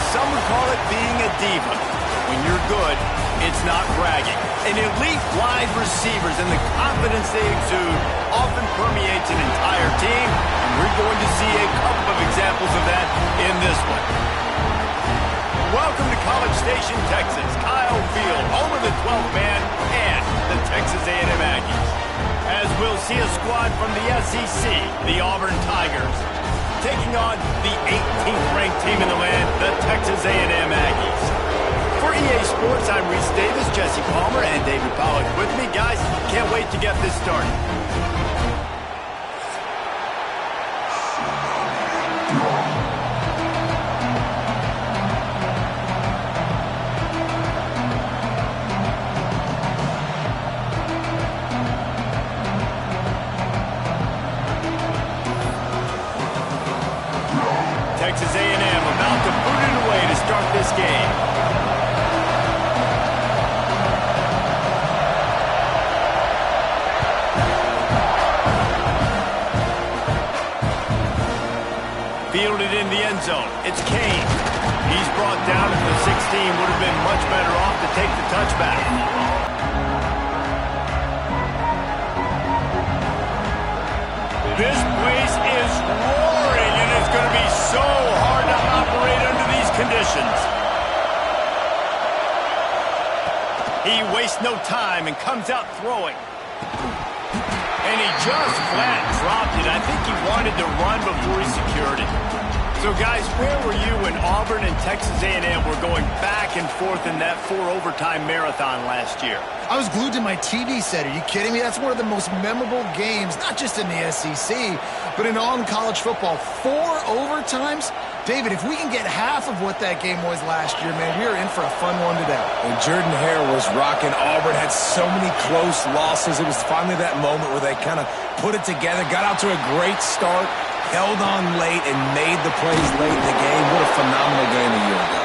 some would call it being a diva. When you're good, it's not bragging. And elite wide receivers and the confidence they exude often permeates an entire team, and we're going to see a couple of examples of that in this one. Welcome to College Station, Texas. Kyle Field, home of the 12th man and the Texas A&M Aggies. As we'll see a squad from the SEC, the Auburn Tigers, taking on the 18th ranked team in the land, the Texas A&M Aggies. For EA Sports, I'm Reese Davis, Jesse Palmer, and David Pollack with me. Guys, can't wait to get this started. Texas A&M about to put it away to start this game. Fielded in the end zone. It's Kane. He's brought down at the 16. Would have been much better off to take the touchback. This place is roaring, and it's going to be so hard to operate under these conditions. He wastes no time and comes out throwing. And he just flat dropped it. I think he wanted to run before he secured it. So, guys, where were you when Auburn and Texas A&M were going back and forth in that 4-overtime marathon last year? I was glued to my TV set. Are you kidding me? That's one of the most memorable games, not just in the SEC, but in all in college football. 4 overtimes? David, if we can get half of what that game was last year, man, we are in for a fun one today. When Jordan Hare was rocking, Auburn had so many close losses. It was finally that moment where they kind of put it together, got out to a great start, held on late, and made the plays late in the game. What a phenomenal game a year ago.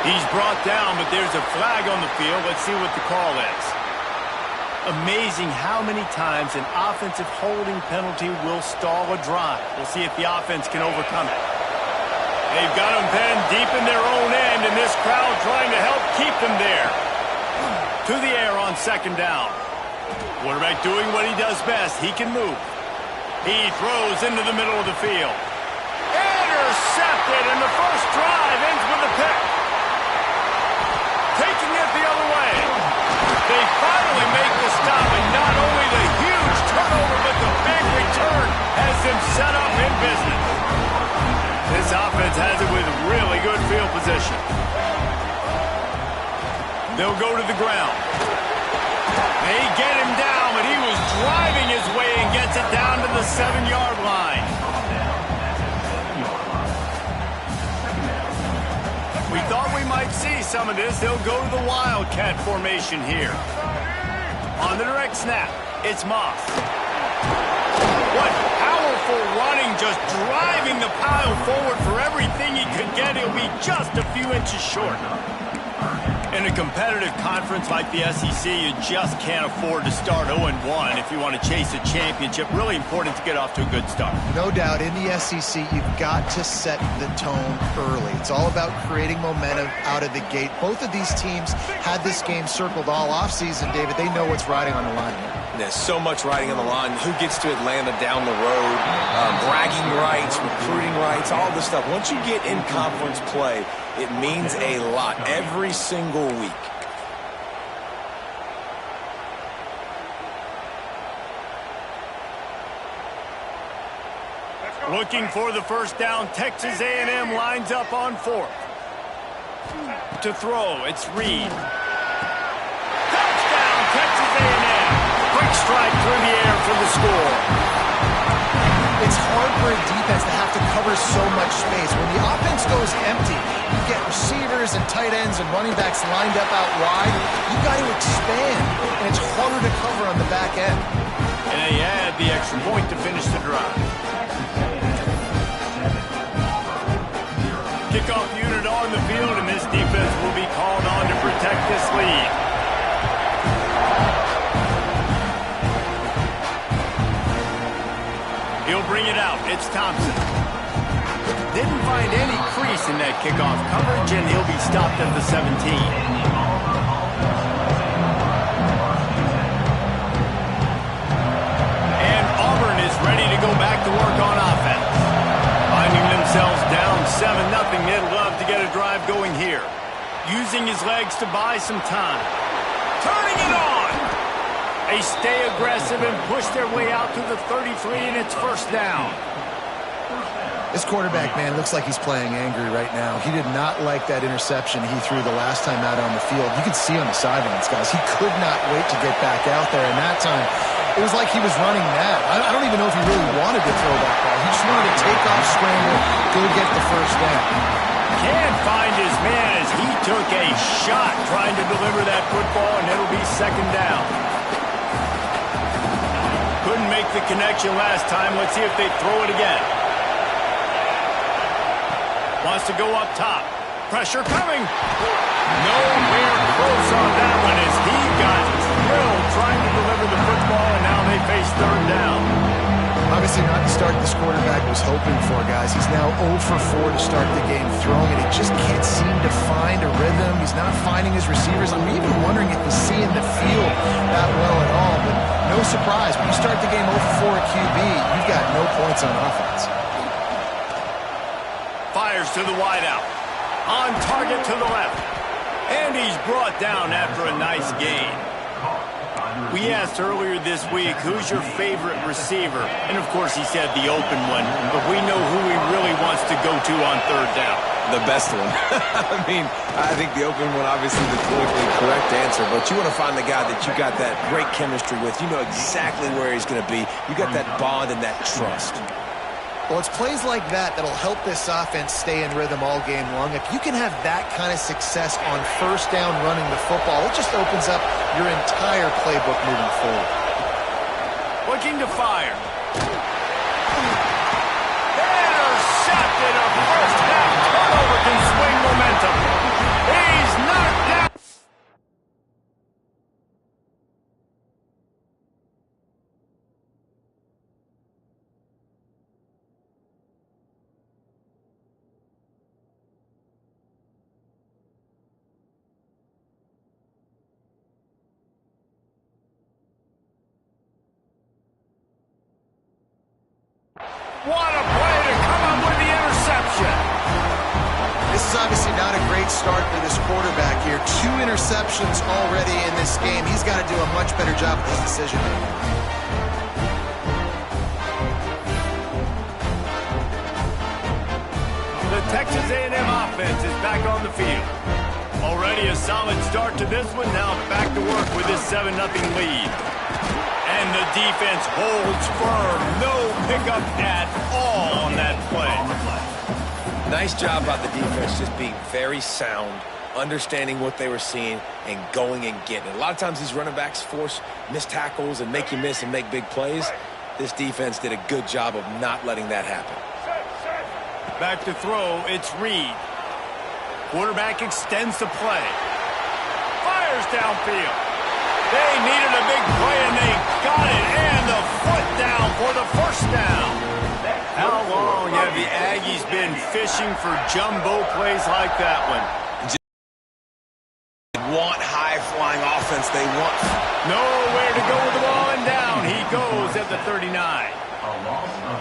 He's brought down, but there's a flag on the field. Let's see what the call is. Amazing how many times an offensive holding penalty will stall a drive. We'll see if the offense can overcome it. They've got them pinned deep in their own end, and this crowd trying to help keep them there. To the air on second down. Quarterback doing what he does best. He can move. He throws into the middle of the field. Intercepted, and the first drive ends with a pick. Taking it the other way. They finally make the stop, and not only the huge turnover, but the big return has them set up in business. This offense has it with really good field position. They'll go to the ground. They get him down, but he was driving his way and gets it down to the 7-yard line. We thought we might see some of this. They'll go to the Wildcat formation here. On the direct snap, it's Moss. What powerful running, just driving the pile forward for everything he could get. He'll be just a few inches short. In a competitive conference like the SEC, you just can't afford to start 0-1 if you want to chase a championship. Really important to get off to a good start. No doubt, in the SEC, you've got to set the tone early. It's all about creating momentum out of the gate. Both of these teams had this game circled all offseason, David. They know what's riding on the line here. There's so much riding on the line. Who gets to Atlanta down the road? Bragging rights, recruiting rights, all this stuff. Once you get in conference play, it means a lot every single week. Looking for the first down. Texas A&M lines up on 4th. To throw, it's Reed. Touchdown, Texas A&M. Quick strike through the air for the score. It's hard for a defense to have to cover so much space. When the offense goes empty, you get receivers and tight ends and running backs lined up out wide. You've got to expand, and it's harder to cover on the back end. And they add the extra point to finish the drive. Kickoff unit on the field, and this defense will be called on to protect this lead. He'll bring it out. It's Thompson. Didn't find any crease in that that kickoff coverage, and he'll be stopped at the 17. And Auburn is ready to go back to work on offense. Finding themselves down 7-0, they'd love to get a drive going here. Using his legs to buy some time. Turning it on! They stay aggressive and push their way out to the 33, and it's first down. This quarterback, man, looks like he's playing angry right now. He did not like that interception he threw the last time out on the field. You could see on the sidelines, guys. He could not wait to get back out there, and that time it was like he was running mad. I don't even know if he really wanted to throw that ball. He just wanted to take off, scramble, go get the first down. Can't find his man as he took a shot trying to deliver that football, and it'll be second down. Couldn't make the connection last time. Let's see if they throw it again. Wants to go up top. Pressure coming. Nowhere close on that one as he got drilled trying to deliver the football, and now they face third down. Obviously not the start this quarterback was hoping for, guys. He's now 0 for 4 to start the game throwing it. He just can't seem to find a rhythm. He's not finding his receivers. I'm even wondering if he's seeing the field that well at all. But no surprise, when you start the game 0 for 4 at QB, you've got no points on offense. Fires to the wideout. On target to the left. And he's brought down after a nice gain. We asked earlier this week, who's your favorite receiver? And, of course, he said the open one. But we know who he really wants to go to on third down. The best one. I mean, I think the open one, obviously the politically correct answer, but you want to find the guy that you got that great chemistry with. You know exactly where he's going to be. You got that bond and that trust. Well, it's plays like that that'll help this offense stay in rhythm all game long. If you can have that kind of success on first down running the football, it just opens up your entire playbook moving forward. Looking to fire. Intercepted. A first half turnover can swing momentum. He's knocked down. What a play to come up with the interception. This is obviously not a great start for this quarterback here. 2 interceptions already in this game. He's got to do a much better job with his decision making. The Texas A&M offense is back on the field. Already a solid start to this one. Now back to work with this 7-0 lead. And the defense holds firm. No pickup at all on that play. Nice job by the defense just being very sound, understanding what they were seeing, and going and getting it. A lot of times these running backs force missed tackles and make you miss and make big plays. This defense did a good job of not letting that happen. Back to throw, it's Reed. Quarterback extends the play. Fires downfield. They needed a big play, and they got it. And the foot down for the first down. How long have the Aggies been fishing for jumbo plays like that one? They want high-flying offense. They want nowhere to go with the ball, and down he goes at the 39.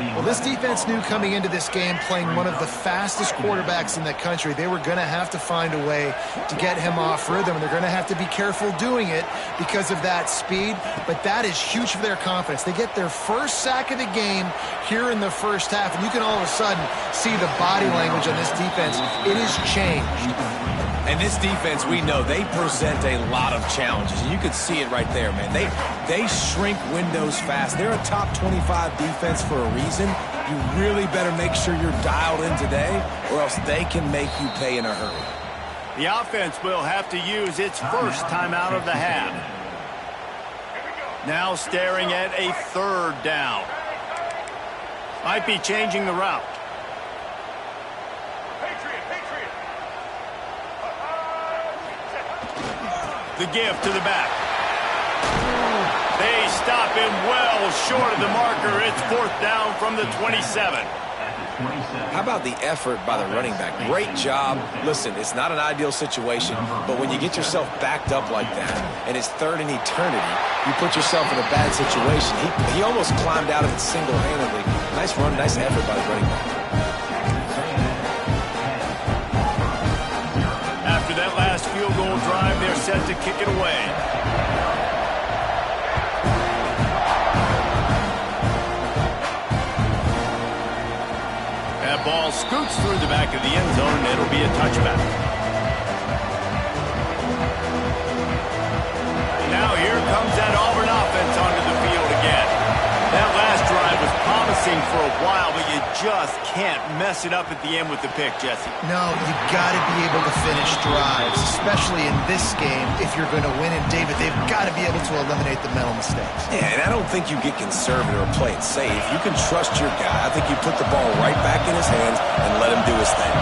Well, this defense knew coming into this game, playing one of the fastest quarterbacks in the country, they were going to have to find a way to get him off rhythm. And they're going to have to be careful doing it because of that speed. But that is huge for their confidence. They get their first sack of the game here in the first half, and you can all of a sudden see the body language on this defense. It has changed. And this defense, we know, they present a lot of challenges. And you can see it right there, man. They shrink windows fast. They're a top 25 defense for a reason. You really better make sure you're dialed in today, or else they can make you pay in a hurry. The offense will have to use its first timeout of the half. Now staring at a third down. Might be changing the route. The give to the back. They stop him well short of the marker. It's fourth down from the 27. How about the effort by the running back? Great job. Listen, it's not an ideal situation, but when you get yourself backed up like that, and it's third in eternity, you put yourself in a bad situation. He almost climbed out of it single-handedly. Nice run, nice effort by the running back. After that last field goal drive, they're set to kick it away. That ball scoots through the back of the end zone, and it'll be a touchback. Now here comes that Auburn offense onto the field again. That last drive was promising for a while, but you just can't mess it up at the end with the pick, Jesse. No, you got to be able to finish drives, especially in this game if you're going to win. And, David, they've got to be able to eliminate the mental mistakes. Yeah, and I don't think you get conservative or play it safe. You can trust your guy. I think you put the ball right back in his hands and let him do his thing.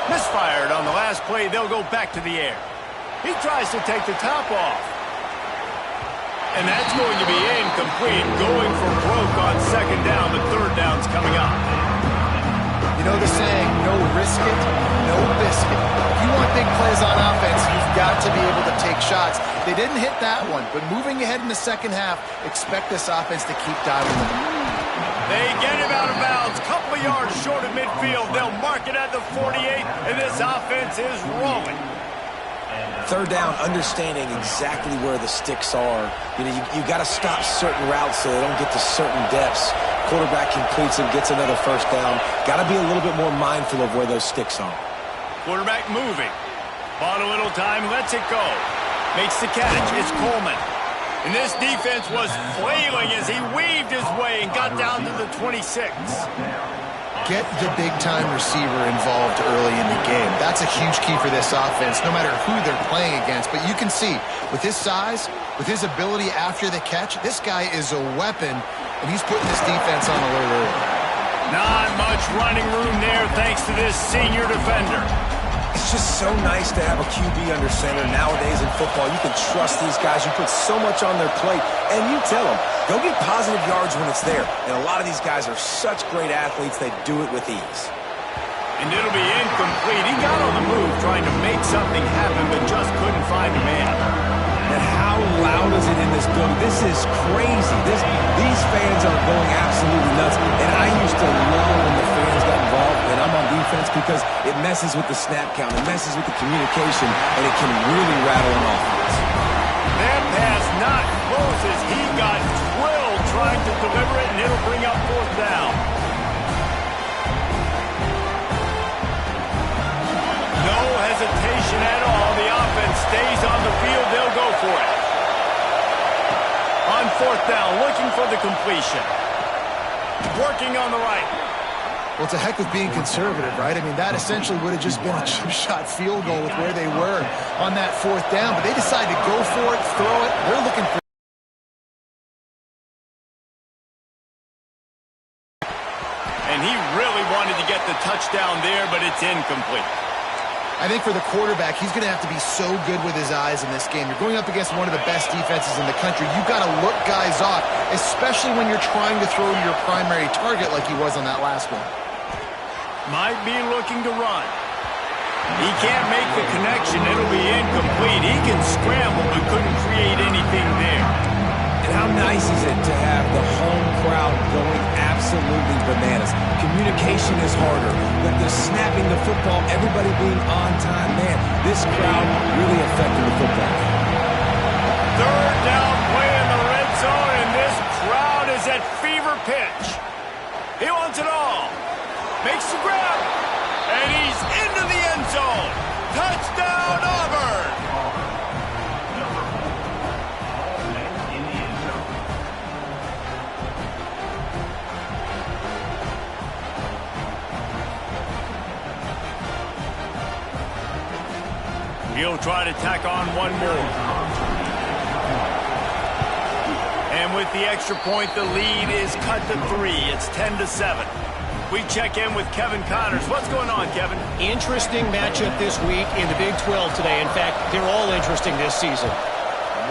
Misfired on the last play. They'll go back to the air. He tries to take the top off. And that's going to be incomplete. Going for broke on second down. The third down's coming up. You know the saying, no risk it, no biscuit. If you want big plays on offense, you've got to be able to take shots. They didn't hit that one, but moving ahead in the second half, expect this offense to keep diving them. They get him out of bounds. Couple of yards short of midfield. They'll mark it at the 48, and this offense is rolling. Third down, understanding exactly where the sticks are. You know, you got to stop certain routes so they don't get to certain depths. Quarterback completes and gets another first down. Got to be a little bit more mindful of where those sticks are. Quarterback moving. Bought a little time, lets it go. Makes the catch. It's Coleman. And this defense was flailing as he weaved his way and got down to the 26. Get the big-time receiver involved early in the game. That's a huge key for this offense, no matter who they're playing against. But you can see, with his size, with his ability after the catch, this guy is a weapon, and he's putting this defense on alert early. Not much running room there thanks to this senior defender. It's just so nice to have a QB under center. Nowadays in football, you can trust these guys. You put so much on their plate, and you tell them, go get positive yards when it's there. And a lot of these guys are such great athletes, they do it with ease. And it'll be incomplete. He got on the move trying to make something happen, but just couldn't find a man. And how loud is it in this building? This is crazy. These fans are going absolutely nuts. And I used to love when the fans got involved, and I'm on defense, because it messes with the snap count, it messes with the communication, and it can really rattle an offense. That pass not close as he got drilled trying to deliver it, and it'll bring up fourth down. No hesitation at all. The offense stays on the field. They'll go for it. On fourth down, looking for the completion. Working on the right. Well, it's a heck of being conservative, right? I mean, that essentially would have just been a chip-shot field goal with where they were on that fourth down. But they decided to go for it, throw it. They're looking for... And he really wanted to get the touchdown there, but it's incomplete. I think for the quarterback, he's going to have to be so good with his eyes in this game. You're going up against one of the best defenses in the country. You've got to look guys off, especially when you're trying to throw to your primary target like he was on that last one. Might be looking to run. He can't make the connection. It'll be incomplete. He can scramble, but couldn't create anything there. And how nice is it to have the home crowd going absolutely bananas? Communication is harder, but the snapping the football, everybody being on time, man, this crowd really affected the football. Third down play in the red zone, and this crowd is at fever pitch. He wants it all. Makes the grab, and he's into the end zone. Touchdown, Auburn! He'll try to tack on one more. And with the extra point, the lead is cut to 3. It's 10-7. We check in with Kevin Connors. What's going on, Kevin? Interesting matchup this week in the Big 12 today. In fact, they're all interesting this season.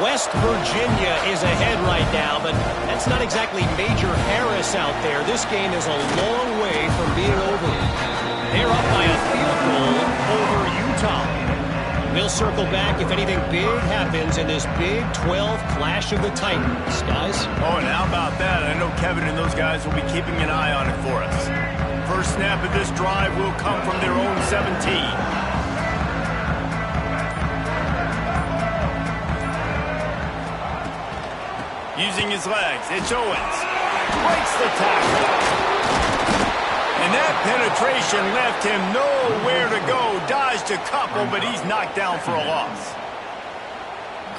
West Virginia is ahead right now, but that's not exactly Major Harris out there. This game is a long way from being over. They're up by a field goal over Utah. We'll circle back if anything big happens in this Big 12 Clash of the Titans, guys. Oh, and how about that? I know Kevin and those guys will be keeping an eye on it for us. First snap of this drive will come from their own 17. Using his legs, it's Owens. Breaks the tackle. And that penetration left him nowhere to go. Dodged a couple, but he's knocked down for a loss.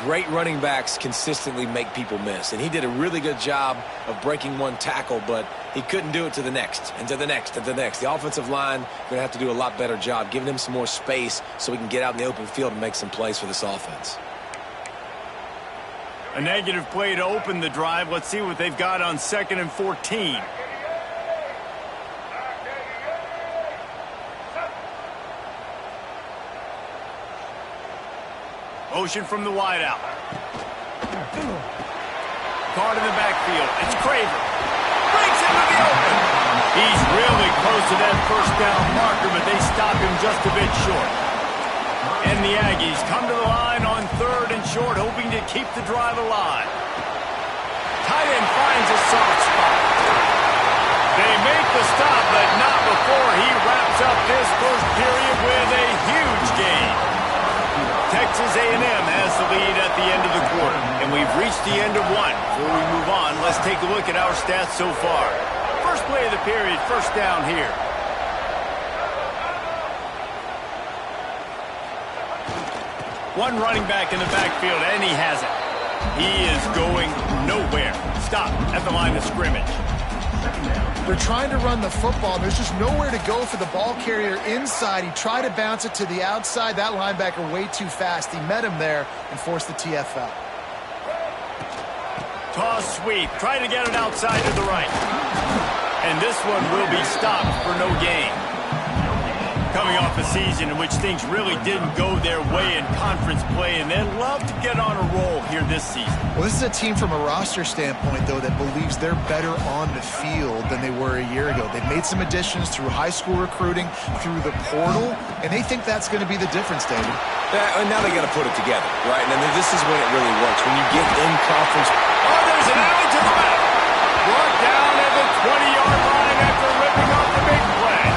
Great running backs consistently make people miss, and he did a really good job of breaking one tackle, but he couldn't do it to the next, and to the next, and to the next. The offensive line going to have to do a lot better job, giving him some more space so he can get out in the open field and make some plays for this offense. A negative play to open the drive. Let's see what they've got on 2nd and 14. Motion from the wideout. Caught in the backfield. It's Craver. Breaks into the open. He's really close to that first down marker, but they stop him just a bit short. And the Aggies come to the line on 3rd and short, hoping to keep the drive alive. Tight end finds a soft spot. They make the stop, but not before he wraps up this first period with a huge gain. Texas A&M has the lead at the end of the quarter, and we've reached the end of one. Before we move on, let's take a look at our stats so far. First play of the period, first down here. One running back in the backfield, and he has it. He is going nowhere. Stop at the line of scrimmage. They're trying to run the football. There's just nowhere to go for the ball carrier inside. He tried to bounce it to the outside. That linebacker way too fast. He met him there and forced the TFL. Toss sweep. Try to get it outside to the right. And this one will be stopped for no gain. Coming off a season in which things really didn't go their way in conference play, and they'd love to get on a roll here this season. Well, this is a team from a roster standpoint, though, that believes they're better on the field than they were a year ago. They've made some additions through high school recruiting, through the portal, and they think that's going to be the difference, David. Yeah, and now they got to put it together, right? And then this is when it really works. When you get in conference. Oh, there's an alley to the left. Brought down at the 20-yard line after ripping off the big play.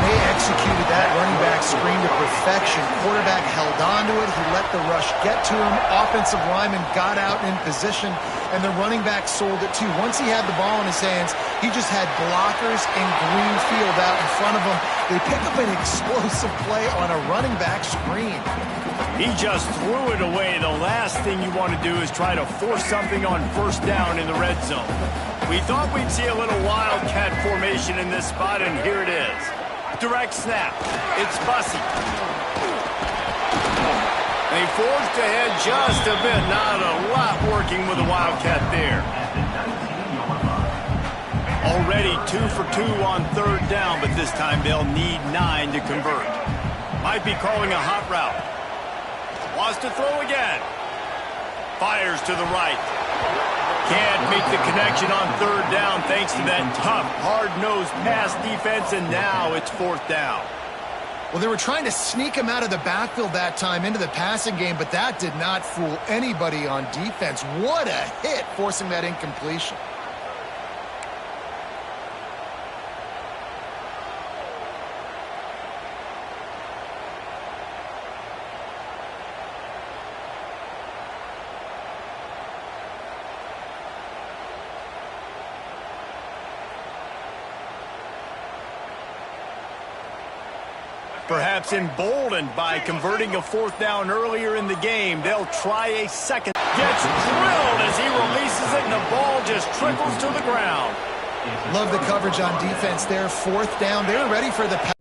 They executed that running back screen to perfection. Quarterback held on to it. He let the rush get to him. Offensive lineman got out in position, and the running back sold it too. Once he had the ball in his hands, he just had blockers and green field out in front of him. They pick up an explosive play on a running back screen. He just threw it away. The last thing you want to do is try to force something on first down in the red zone. We thought we'd see a little wildcat formation in this spot, and here it is. Direct snap. It's Bussey. They forged ahead just a bit. Not a lot working with the Wildcat there. Already 2 for 2 on 3rd down, but this time they'll need 9 to convert. Might be calling a hot route. Wants to throw again. Fires to the right. Can't make the connection on 3rd down thanks to that tough, hard-nosed pass defense, and now it's 4th down. Well, they were trying to sneak him out of the backfield that time into the passing game, but that did not fool anybody on defense. What a hit, forcing that incompletion. Perhaps emboldened by converting a 4th down earlier in the game, they'll try a second. Gets drilled as he releases it, and the ball just trickles to the ground. Love the coverage on defense there. 4th down. They were ready for the pass.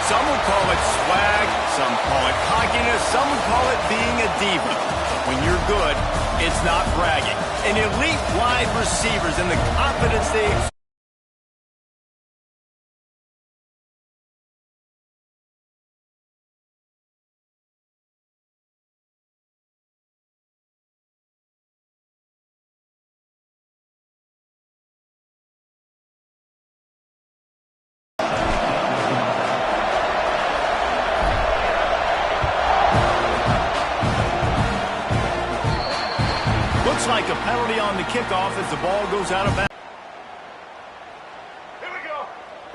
Some would call it swag, some call it cockiness, some would call it being a diva. When you're good, it's not bragging. An elite wide receivers and the confidence they exude. Looks like a penalty on the kickoff as the ball goes out of bounds.